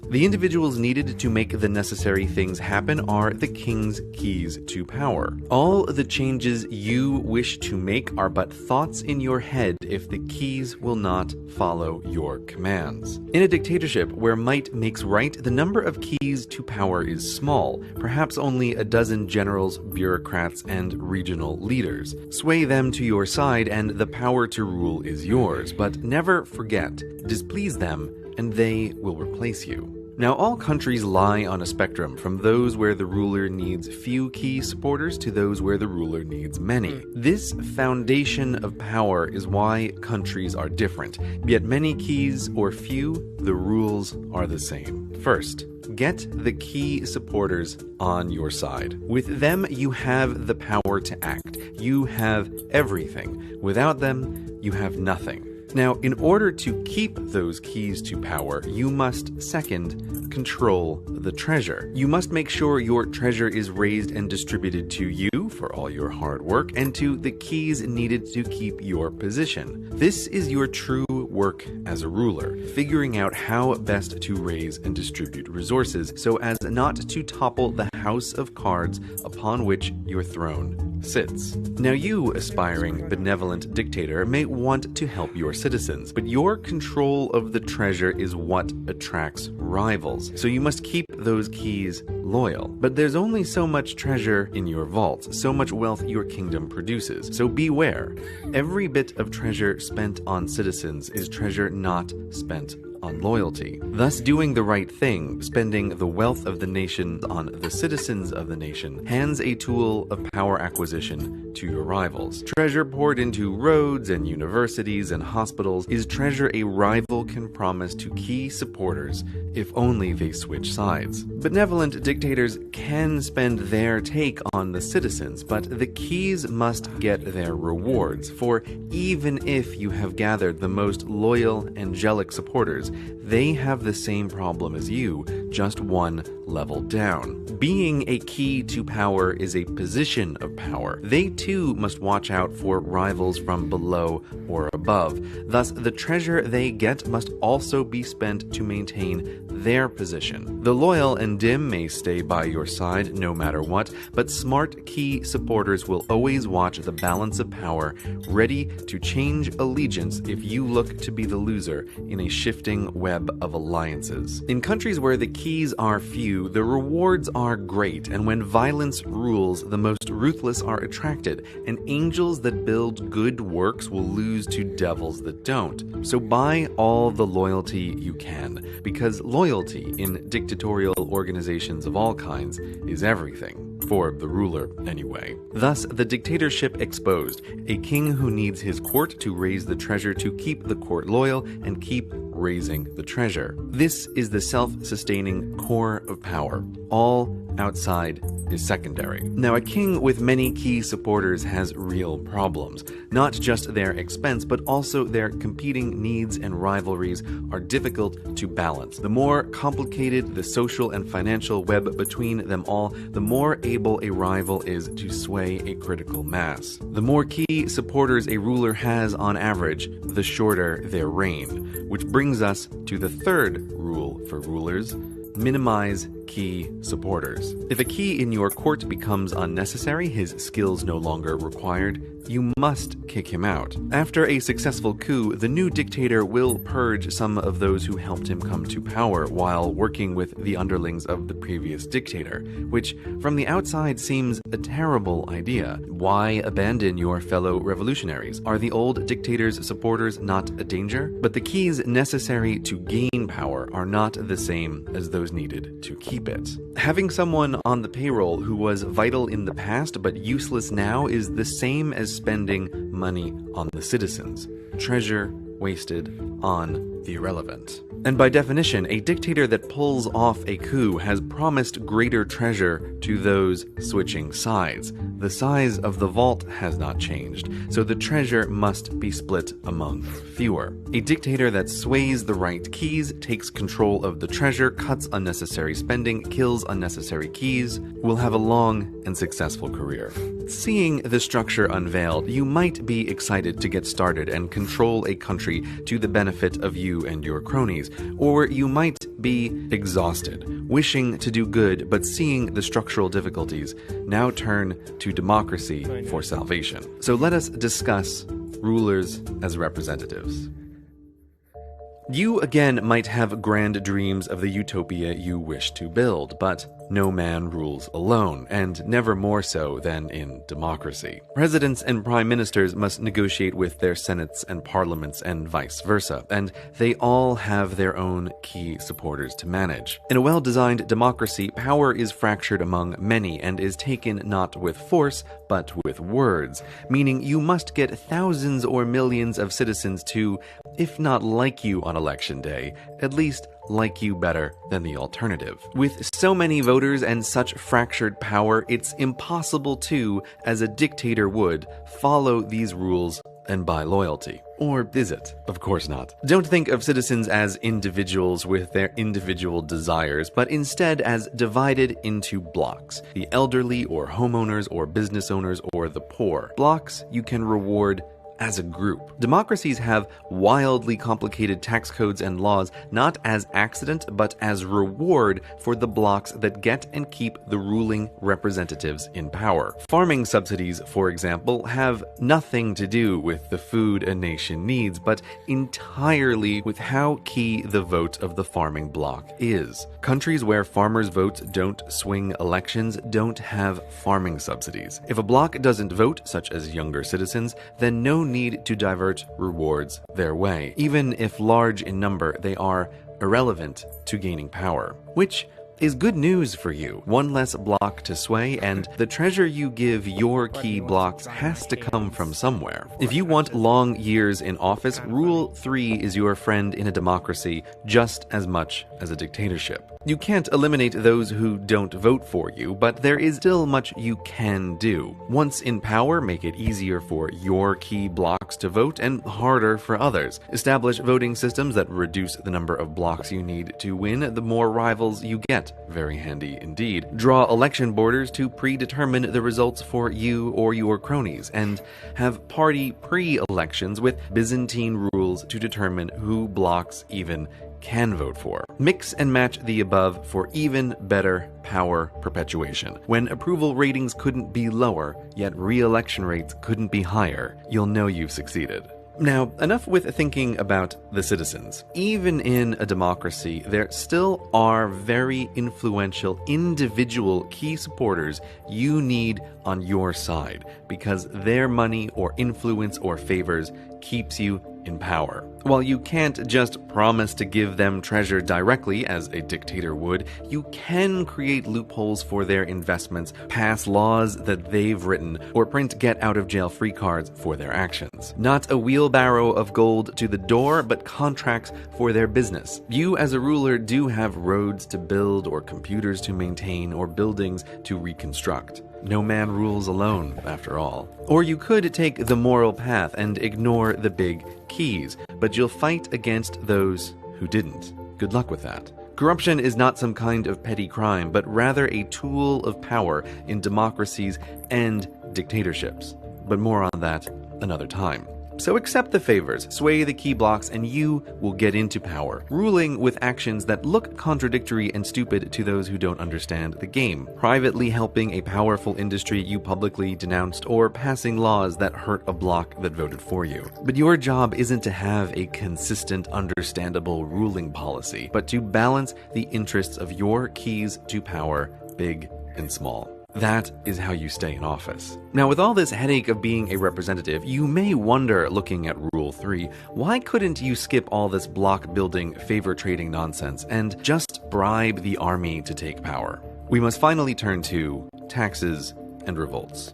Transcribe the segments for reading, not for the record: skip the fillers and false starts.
The individuals needed to make the necessary things happen are the king's keys to power. All the changes you wish to make are but thoughts in your head if the keys will not follow your commands. In a dictatorship where might makes right, the number of keys to power is small, perhaps only a dozen generals, bureaucrats, and regional leaders. Sway them to your side and the power to rule is yours, but never forget, displease them and they will replace you. Now, all countries lie on a spectrum from those where the ruler needs few key supporters to those where the ruler needs many. This foundation of power is why countries are different, yet many keys or few, the rules are the same. First, get the key supporters on your side. With them, you have the power to act. You have everything. Without them, you have nothing. Now, in order to keep those keys to power, you must, second, control the treasure. You must make sure your treasure is raised and distributed to you for all your hard work and to the keys needed to keep your position. This is your true work as a ruler, figuring out how best to raise and distribute resources so as not to topple the house of cards upon which your throne sits. Now, you, aspiring benevolent dictator, may want to help your citizens, but your control of the treasure is what attracts rivals, so you must keep those keys loyal. But there's only so much treasure in your vaults, so much wealth your kingdom produces, so beware. Every bit of treasure spent on citizens is treasure not spent on loyalty. Thus, doing the right thing, spending the wealth of the nation on the citizens of the nation, hands a tool of power acquisition to your rivals. Treasure poured into roads and universities and hospitals is treasure a rival can promise to key supporters if only they switch sides. Benevolent dictators can spend their take on the citizens, but the keys must get their rewards, for even if you have gathered the most loyal, angelic supporters, they have the same problem as you, just one level down. Being a key to power is a position of power. They too must watch out for rivals from below or above. Thus, the treasure they get must also be spent to maintain their position. The loyal and dim may stay by your side no matter what, but smart key supporters will always watch the balance of power, ready to change allegiance if you look to be the loser in a shifting web of alliances. In countries where the keys are few, the rewards are great, and when violence rules, the most ruthless are attracted, and angels that build good works will lose to devils that don't. So buy all the loyalty you can, because loyalty in dictatorial organizations of all kinds is everything. For the ruler, anyway. Thus, the dictatorship exposed, a king who needs his court to raise the treasure to keep the court loyal and keep raising the treasure. This is the self-sustaining core of power. All outside is secondary. Now, a king with many key supporters has real problems. Not just their expense, but also their competing needs and rivalries are difficult to balance. The more complicated the social and financial web between them all, the more able a rival is to sway a critical mass. The more key supporters a ruler has on average, the shorter their reign. Which brings us to the third rule for rulers: minimize key supporters. If a key in your court becomes unnecessary, his skills no longer required, you must kick him out. After a successful coup, the new dictator will purge some of those who helped him come to power while working with the underlings of the previous dictator, which from the outside seems a terrible idea. Why abandon your fellow revolutionaries? Are the old dictator's supporters not a danger? But the keys necessary to gain power are not the same as those needed to keep it. Having someone on the payroll who was vital in the past but useless now is the same as spending money on the citizens. Treasure wasted on the irrelevant. And by definition, a dictator that pulls off a coup has promised greater treasure to those switching sides. The size of the vault has not changed, so the treasure must be split among fewer. A dictator that sways the right keys, takes control of the treasure, cuts unnecessary spending, kills unnecessary keys, will have a long and successful career. Seeing the structure unveiled, you might be excited to get started and control a country to the benefit of you and your cronies, or you might be exhausted, wishing to do good but seeing the structural difficulties. Now turn to democracy for salvation. So let us discuss rulers as representatives. You again might have grand dreams of the utopia you wish to build, but no man rules alone, and never more so than in democracy. Presidents and prime ministers must negotiate with their senates and parliaments and vice versa, and they all have their own key supporters to manage. In a well-designed democracy, power is fractured among many and is taken not with force, but with words, meaning you must get thousands or millions of citizens to, if not like you on election day, at least like you better than the alternative. With so many voters and such fractured power, it's impossible to, as a dictator would, follow these rules and buy loyalty. Or is it? Of course not. Don't think of citizens as individuals with their individual desires, but instead as divided into blocks: the elderly or homeowners or business owners or the poor. Blocks you can reward as a group. Democracies have wildly complicated tax codes and laws, not as accident, but as reward for the blocks that get and keep the ruling representatives in power. Farming subsidies, for example, have nothing to do with the food a nation needs, but entirely with how key the vote of the farming bloc is. Countries where farmers' votes don't swing elections don't have farming subsidies. If a bloc doesn't vote, such as younger citizens, then no need to divert rewards their way. Even if large in number, they are irrelevant to gaining power. Which is good news for you. One less block to sway, and the treasure you give your key blocks has to come from somewhere. If you want long years in office, Rule 3 is your friend in a democracy just as much as a dictatorship. You can't eliminate those who don't vote for you, but there is still much you can do. Once in power, make it easier for your key blocks to vote and harder for others. Establish voting systems that reduce the number of blocks you need to win. The more rivals you get, very handy indeed. Draw election borders to predetermine the results for you or your cronies, and have party pre-elections with Byzantine rules to determine who blocks even can vote for. Mix and match the above for even better power perpetuation. When approval ratings couldn't be lower, yet re-election rates couldn't be higher, you'll know you've succeeded. Now, enough with thinking about the citizens. Even in a democracy, there still are very influential individual key supporters you need on your side, because their money or influence or favors keeps you in power. While you can't just promise to give them treasure directly, as a dictator would, you can create loopholes for their investments, pass laws that they've written, or print get-out-of-jail-free cards for their actions. Not a wheelbarrow of gold to the door, but contracts for their business. You as a ruler do have roads to build, or computers to maintain, or buildings to reconstruct. No man rules alone, after all. Or you could take the moral path and ignore the big keys, but you'll fight against those who didn't. Good luck with that. Corruption is not some kind of petty crime, but rather a tool of power in democracies and dictatorships. But more on that another time. So accept the favors, sway the key blocks, and you will get into power, ruling with actions that look contradictory and stupid to those who don't understand the game, privately helping a powerful industry you publicly denounced, or passing laws that hurt a bloc that voted for you. But your job isn't to have a consistent, understandable ruling policy, but to balance the interests of your keys to power, big and small. That is how you stay in office. Now, with all this headache of being a representative, you may wonder, looking at Rule 3, why couldn't you skip all this block-building, favor-trading nonsense and just bribe the army to take power? We must finally turn to taxes and revolts.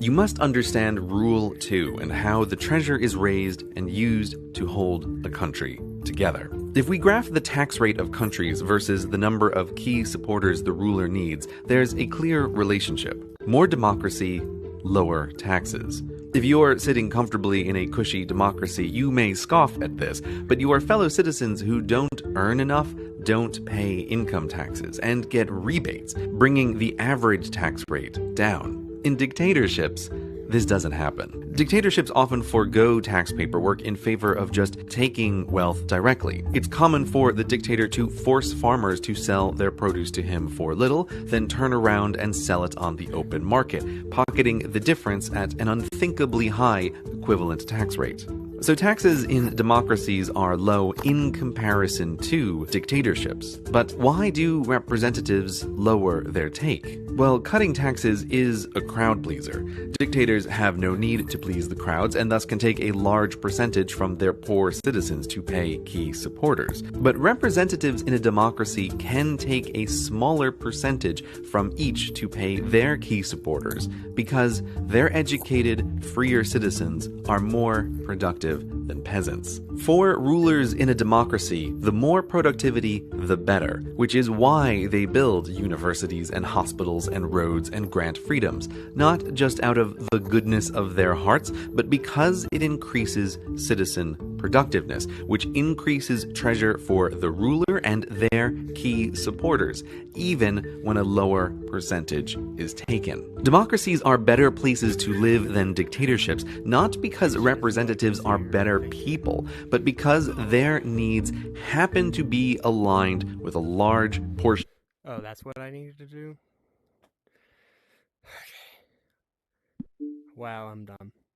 You must understand Rule 2 and how the treasure is raised and used to hold a country together. If we graph the tax rate of countries versus the number of key supporters the ruler needs, there's a clear relationship. More democracy, lower taxes. If you're sitting comfortably in a cushy democracy, you may scoff at this, but your fellow citizens who don't earn enough don't pay income taxes and get rebates, bringing the average tax rate down. In dictatorships, this doesn't happen. Dictatorships often forego tax paperwork in favor of just taking wealth directly. It's common for the dictator to force farmers to sell their produce to him for little, then turn around and sell it on the open market, pocketing the difference at an unthinkably high equivalent tax rate. So taxes in democracies are low in comparison to dictatorships. But why do representatives lower their take? Well, cutting taxes is a crowd pleaser. Dictators have no need to please the crowds and thus can take a large percentage from their poor citizens to pay key supporters. But representatives in a democracy can take a smaller percentage from each to pay their key supporters because their educated, freer citizens are more productive than peasants. For rulers in a democracy, the more productivity, the better, which is why they build universities and hospitals and roads and grant freedoms, not just out of the goodness of their hearts, but because it increases citizen productiveness, which increases treasure for the ruler and their key supporters, even when a lower percentage is taken. Democracies are better places to live than dictatorships, not because representatives are better people, but because their needs happen to be aligned with a large portion. Oh, that's what I needed to do? Okay. Wow, I'm dumb.